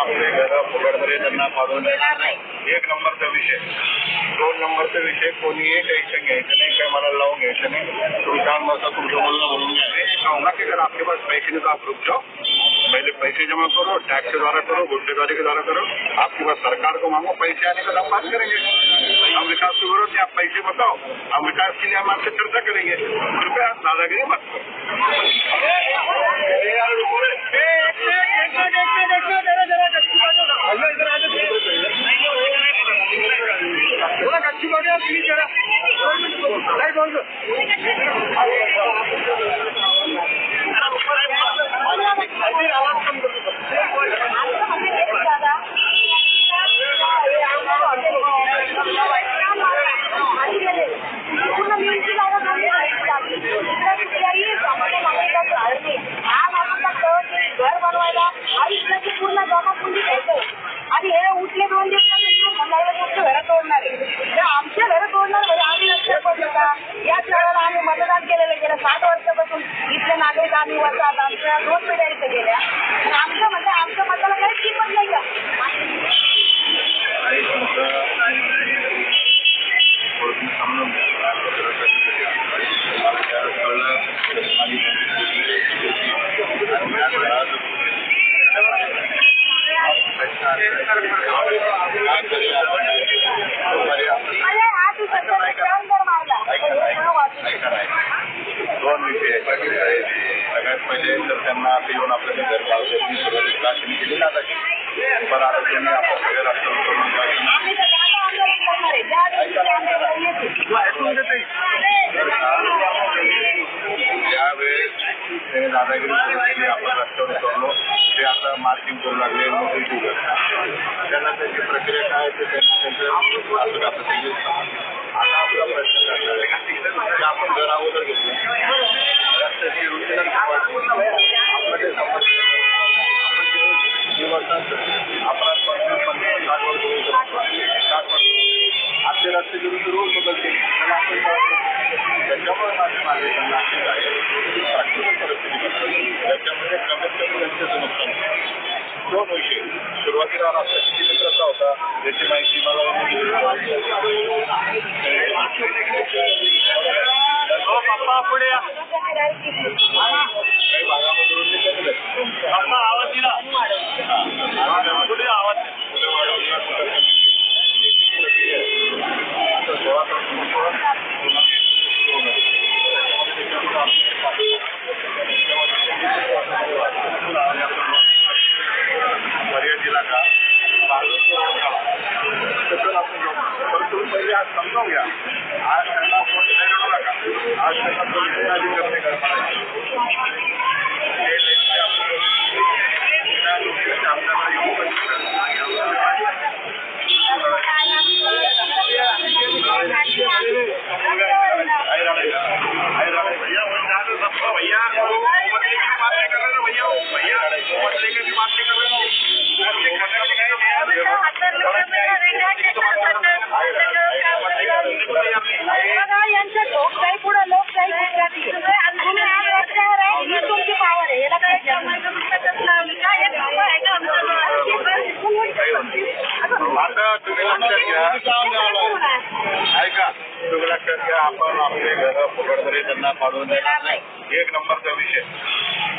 आपले घर फुकटमध्ये त्यांना पाडून देणार नाही. 1 नंबरचा विषय. 2 नंबरचा विषय कोणीही टेन्शन घ्यायचं नहीं, काही मला लावून घ्यायचं नहीं. तुम काम बसा, तुमचं बोलणं बोलून घ्या. कि अगर आपके पास पैसे नहीं तो आप रुक जाओ, पहले पैसे जमा करो, टैक्स के द्वारा करो, गुंडेबाजी के द्वारा करो. आपके पास सरकार को मांगो, पैसे आने का हम बात करेंगे. हम विकास के विरोध में आप पैसे बताओ, हम विकास के लिए हम आपसे चर्चा करेंगे. कृपया दादागिरी मत करो. घर बनवायला आयुष्याची पूर्ण जमापुंजी घ्यायचं आणि हे उठले 2 दिवस मला तुमच्या घरात तोडणार आहे. आमच्या घरात तोडणार म्हणजे आम्ही लक्ष पडलं का? या शहराला आम्ही मतदान केलेलं गेलं 60 वर्षापासून. इथले नागरिक आम्ही वसाहत आमच्या 2 पिढ्या इथे गेल्या. आमच्या म्हणजे आमच्या मताला काही किंमत नाही का? दोन विषय सगळ्यात पहिले तर त्यांना आता येऊन आपल्याला घर लावण्याची सुरुवात राष्ट्रीय केली जाते. पण आता त्यांनी आपण सगळे ज्यावेळेस त्याने दादागिरी सुरू केली, आपण रस्त्यावर सोडलो, ते आता मार्किंग करू लागले, नोकरी सुरू करतात. त्यांना त्याची प्रक्रिया काय ते आता आपला प्रश्न करणार आहे की आपण घर अगोदर घेतलं रस्त्याची योजना आपल्याकडे समजलं आपले रस्ते विरुद्ध रोज बदलते. त्याच्यामुळे माझ्या नागरिकांना परिस्थिती त्याच्यामध्ये कमीत कमी रस्त्याचं नुकसान. 2 विषय. सुरुवातीला रस्ता किती मीटरचा होता याची माहिती मला पुढे काही भागामध्ये आवाज दिला पुढे आवाज पर्यटन इलाका पहिले आज समजावून घ्या. आज त्यांना फोन नका, आज त्यांना आधी करणे यांच्या लोकशाही पुढे लोकशाही तुमची पावर आहे. याला काय आता तुम्ही लक्षात घ्या, ऐका, तुम्ही लक्षात घ्या, आपण आपले घर फुकटमध्ये त्यांना पाडून देणार नाही. 1 नंबरचा विषय.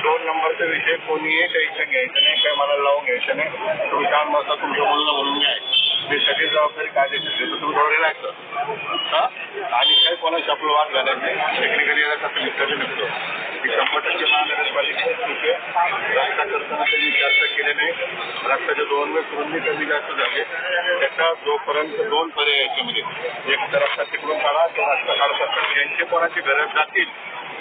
2 नंबरचा विषय कोणीही टेन्शन घ्यायचं नाही, काही मला लावून घ्यायचं नाही. तुम्ही काम बसा, तुमचं बोलणं बोलून घ्या. मी सगळी जबाबदारी काय देते तुम्ही थोडं रिलॅक्स आणि काही कोणाची आपलं वाद घालायचं नाही. टेक्निकली याला कसं निष्कर्ष निघतो की 100% महानगरपालिकेचे चुके रस्ता करताना कधी चर्चा केले नाही. रस्त्याचे 2 वेळ रुंदी कमी जास्त झाले. त्याचा जोपर्यंत 2 पर्याय याच्यामध्ये एक तर रस्ता तिकडून काढा किंवा रस्ता काढत असताना ज्यांचे कोणाची गरज जातील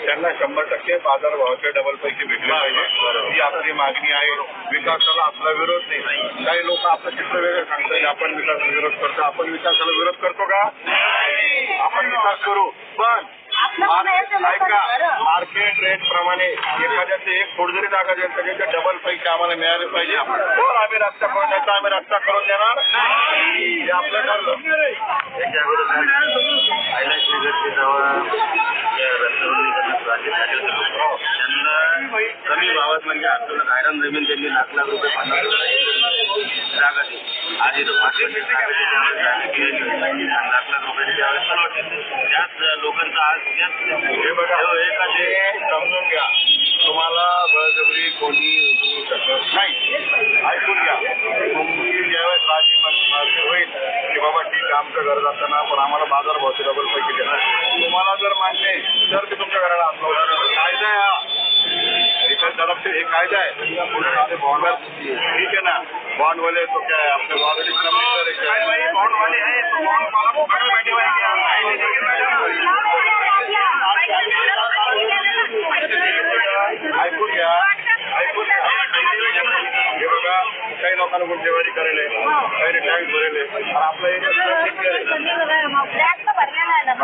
त्यांना 100% बाजारभावाचे डबल पैसे भेटले पाहिजे. ही आपली मागणी आहे. विकासाला आपला विरोध नाही. काही लोक आपलं चित्र वेगळं सांगतात, आपण विकास विरोध करतो. आपण विकासाला विरोध करतो का? आपण विकास करू, पण ऐका, मार्केट रेट प्रमाणे एखाद्याचे 1 फूट जरी जागा द्यायला त्याच्या डबल पैसे आम्हाला मिळाले पाहिजे. तर आम्ही रस्ता करून द्यायचा, आम्ही रस्ता करून देणार हे आपलं ठरलं. त्याच्या त्यांना कमी भावात म्हणजे आपल्याला गायरान जमीन त्यांनी लाख रुपये 50,000 जागा दी आधी तो 5 लाख रुपये व्यवस्था नव्हती त्याच लोकांचा आज हे बघा एखादे समजून घ्या तुम्हाला बळजबरी कोणी उचलू शकत नाही ऐकून घ्या तुमची ज्यावेळेस बाजी मार्ग होईल की बाबा ठीक आहे आमचं घर जाताना पण आम्हाला बाजार भावचे डबल पैसे देणार तुम्हाला जर मान्य आहे तर ते तुमच्या घराला कायदा आहे हा एका तरफ से एक कायदा है बॉन्डर ठीक है ना बॉन्ड वाले तो क्या है अपने ऑलरेडी बॉन्ड वाले हैं तो बॉन्ड वाला को बगल बैठे हुए ऐकून घ्या ऐकून घ्या हे बघा काही लोकांना गुंठेवारी करेल काही टॅक्स भरेल आणि आपला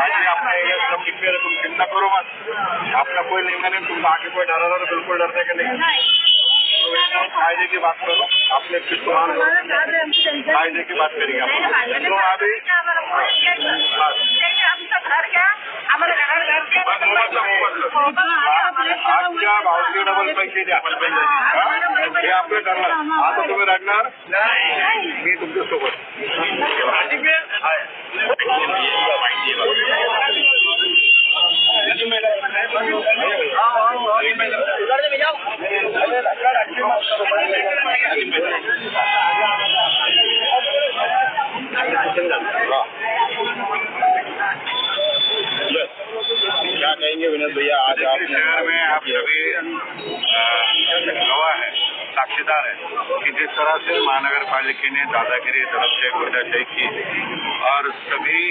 एरिया अपना एरिया सब डिक्लेयर है तुम चिंता करो मत अपना कोई लेना नहीं तुम आगे कोई डरा रहा तो बिल्कुल डरने के नहीं कायदे की बात करो अपने कायदे की बात करेंगे तो अभी आजच्या भावचे डबल पैसे द्या हे आपलं करणार आता तुम्ही रडणार मी तुमच्या सोबत क्या कहेंगे विनोद भैया आज आप शहर में आप सभी गवाह है साक्षीदार है कि जिस तरह से महानगर पालिका ने दादागिरी तरफ से गुंडाशाही की और सभी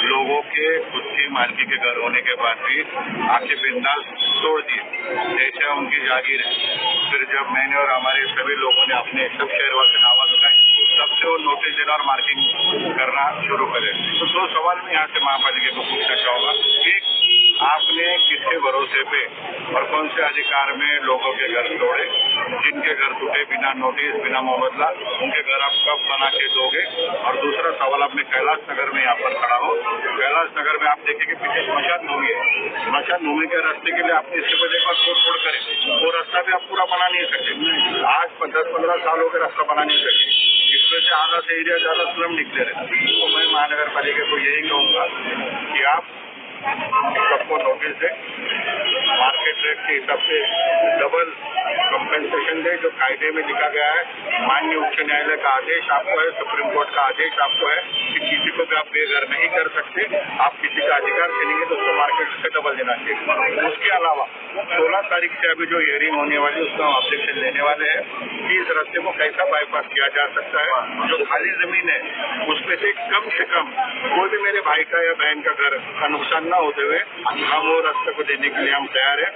लोगों के खुद की मालकी के घर होने के बाद भी आके बिंदास तोड़ दिए जैसे उनकी जागीर है फिर जब मैंने और हमारे सभी लोगों ने अपने सब शहरवासी ने आवाज उठाई तब से वो नोटिस देना और मार्किंग करना शुरू करे तो 2 सवाल मैं यहाँ से महापालिका को पूछना चाहूँगा एक आपने किसके भरोसे पे और कौन से अधिकार में लोगों के घर तोड़े जिनके घर टूटे बिना नोटिस बिना मुआवजा उनके घर आप कब बना के दोगे और दूसरा सवाल आपने कैलाश नगर में यहाँ पर खड़ा हो कैलाश नगर में आप देखेंगे पीछे स्मशान भूमि है स्मशान भूमि के रास्ते के लिए आपने इसके बाद एक बार तोड़ करें वो रास्ता भी आप पूरा बना नहीं सकते आज 10-15 साल हो गए रास्ता बना नहीं सकते इसमें से आधा से एरिया ज्यादा स्लम निकले रहते तो मैं महानगर पालिका को यही कहूँगा कि आप सबको नोटिस दे मार्केट रेट के हिसाब से डबल कंपेंसेशन दे जो कायदे में लिखा गया है माननीय उच्च न्यायालय का आदेश आपको है सुप्रीम कोर्ट का आदेश आपको है कि किसी को भी आप बेघर नहीं कर सकते आप किसी का अधिकार छीनेंगे तो उसको मार्केट से डबल देना चाहिए उसके अलावा 16 तारीख से अभी जो हियरिंग होने वाली है उसका ऑब्जेक्शन लेने वाले हैं कि इस रास्ते को कैसा बाईपास किया जा सकता है जो खाली जमीन है उसमें से कम कोई भी मेरे भाई का या बहन का घर का नुकसान न होते हुए हम वो रास्ते को देने के लिए हम तैयार है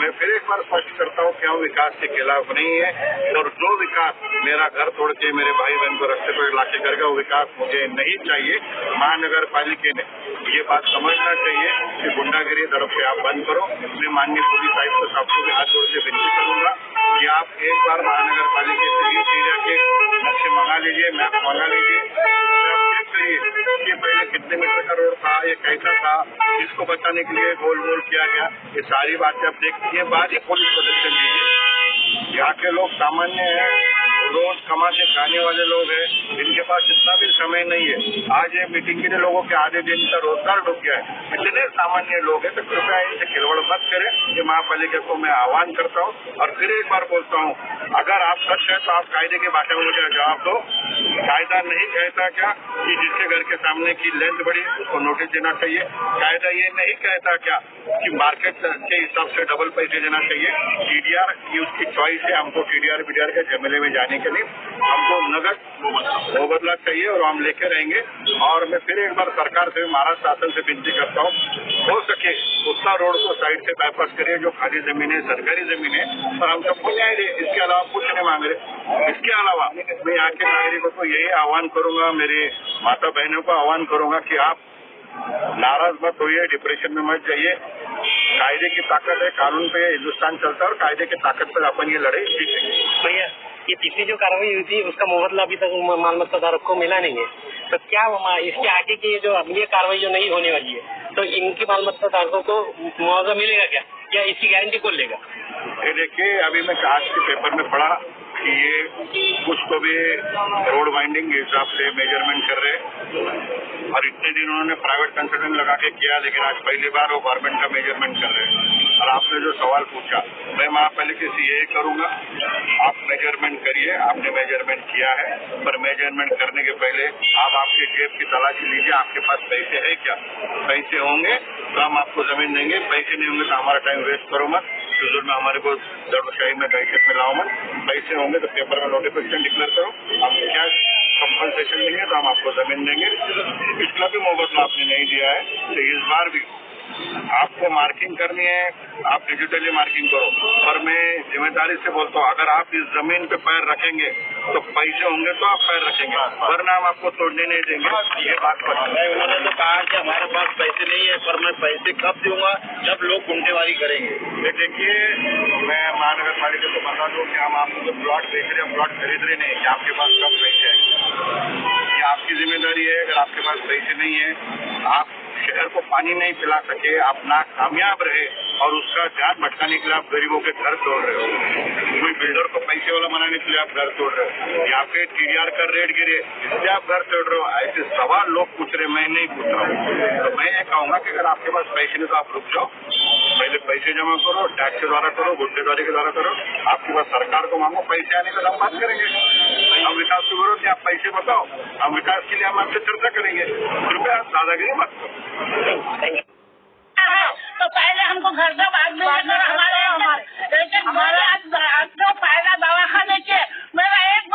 मैं फिर एक बार स्पष्ट करता हूँ कि हम विकास के खिलाफ नहीं है और जो विकास मेरा घर तोड़ के मेरे भाई बहन को रास्ते पर लाके करेगा वो विकास मुझे नहीं चाहिए महानगर पालिका ने ये बात समझना चाहिए कि गुंडागिरी तरफ से आप बंद करो मैं माननीय पुलिस आयुक्त साहब को भी हाथ जोड़ के विनती करूंगा कि आप एक बार महानगर पालिका से इस एरिया के नक्शे मंगा लीजिए मैप मंगा लीजिए कि पहले कितने मीटर का रोड था ये कैसा था इसको बचाने के लिए गोल किया गया ये सारी बातें आप देखिए बाद ही पुलिस प्रोटेक्शन दीजिए यहाँ के लोग सामान्य हैं रोज कमाते खाने वाले लोग हैं जिनके पास इतना भी समय नहीं है आज ये मीटिंग के लिए लोगों के आधे दिन का रोजगार डूब गया है इतने सामान्य लोग हैं तो कृपया इनसे खिलवाड़ मत करें ये महापालिका को मैं आह्वान करता हूँ और फिर एक बार बोलता हूँ अगर आप सच है तो आप कायदे की भाषा में मुझे जवाब दो कायदा नहीं कहता क्या कि जिसके घर के सामने की लेंथ बढ़ी उसको नोटिस देना चाहिए कायदा ये नहीं कहता क्या कि मार्केट के हिसाब से डबल पैसे देना चाहिए टीडीआर ये उसकी चॉइस है हमको टीडीआर बीडीआर के झमेले में जाने के लिए हमको नगद मुबदला चाहिए और हम लेके रहेंगे और मैं फिर एक बार सरकार से महाराष्ट्र शासन से विनती करता हूँ हो सके उतना रोड को साइड से बाईपास करिए जो खाली जमीन है सरकारी जमीन है और हम सबको न्याय दे इसके अलावा कुछ नहीं मांग रहे इसके अलावा मैं यहाँ के नागरिकों को यही आह्वान करूंगा मेरे माता बहनों को आह्वान करूंगा कि आप नाराज मत होइए डिप्रेशन में मत जाइए कायदे की ताकत है कानून पे हिंदुस्तान चलता है और कायदे की ताकत पर अपन ये लड़ाई जीतेंगे भैया ये पिछली जो कार्रवाई हुई थी उसका मुआवजा अभी तक मालमत्ता धारक को मिला नहीं है तो क्या इसके आगे की जो अगली कार्रवाई जो नहीं होने वाली है तो इनकी मालमत्ता धारकों को मुआवजा मिलेगा क्या या इसकी गारंटी कौन लेगा ये देखिए अभी मैं आज के पेपर में पढ़ा कि ये कुछ तो भी रोड वाइंडिंग के हिसाब से मेजरमेंट कर रहे हैं और इतने दिन उन्होंने प्राइवेट कंसल्टेंट लगा के किया, लेकिन आज पहली बार वो गवर्नमेंट का मेजरमेंट कर रहे हैं। और आपने जो सवाल पूछा, मैं वहाँ पहले किसी यही करूंगा, आप मेजरमेंट करिए, आपने मेजरमेंट किया है, पर मेजरमेंट करने के पहले आप आपके जेब की तलाशी लीजिए, आपके पास पैसे है क्या? पैसे होंगे तो हम आपको जमीन देंगे, पैसे नहीं होंगे तो हमारा टाइम वेस्ट करो मत, शुरू में हमारे को दरशाही में दहशत में लाओ मत। पैसे होंगे तो पेपर में नोटिफिकेशन डिक्लेयर करो, हम क्या कंपनसेशन देंगे तो हम आपको जमीन देंगे। पिछला भी मुआवजा आपने नहीं दिया है, तो इस बार भी आपको मार्किंग करनी है, आप डिजिटली मार्किंग करो, पर मैं जिम्मेदारी से बोलता हूँ, अगर आप इस जमीन पे पैर रखेंगे तो पैसे होंगे तो आप पैर रखेंगे, वरना हम आपको तोड़ने नहीं देंगे। ये बात पर उन्होंने तो कहा कि हमारे पास पैसे नहीं है, पर मैं पैसे कब दूंगा जब लोग गुंडेवारी करेंगे। ये देखिए, मैं महानगर पालिका को बता दूं कि हम आपको जो प्लॉट बेच रहे हैं, प्लॉट खरीद रहे नहीं कि आपके पास कब पैसे हैं। ये आपकी जिम्मेदारी है। अगर आपके पास पैसे नहीं है, आप शहर को पानी नहीं पिला सके, आप ना कामयाब रहे और उसका ध्यान भटकाने के लिए आप गरीबों के घर तोड़ रहे हो, कोई बिल्डर को पैसे वाला बनाने के लिए आप घर तोड़ रहे हो, यहाँ पे TDR का रेट गिरे इसलिए आप घर तोड़ रहे हो। ऐसे सवाल लोग पूछ रहे, मैं नहीं पूछ रहा हूँ। तो मैं ये कहूँगा कि अगर आपके पास पैसे नहीं तो आप रुक जाओ, पहले पैसे जमा करो, टैक्स के द्वारा करो, गुंडेदारी के द्वारा करो, आपके पास सरकार को मांगो, पैसे आने का हम बात करेंगे। हम विकास की जरूरत है, आप पैसे बताओ, हम विकास के लिए हम आपसे चर्चा करेंगे। कृपया दादागिरी मत करो। तो पहले हमको घर का बाद में हमारे लेकिन हमारा आज जो फायदा दवाखाने के मेरा एक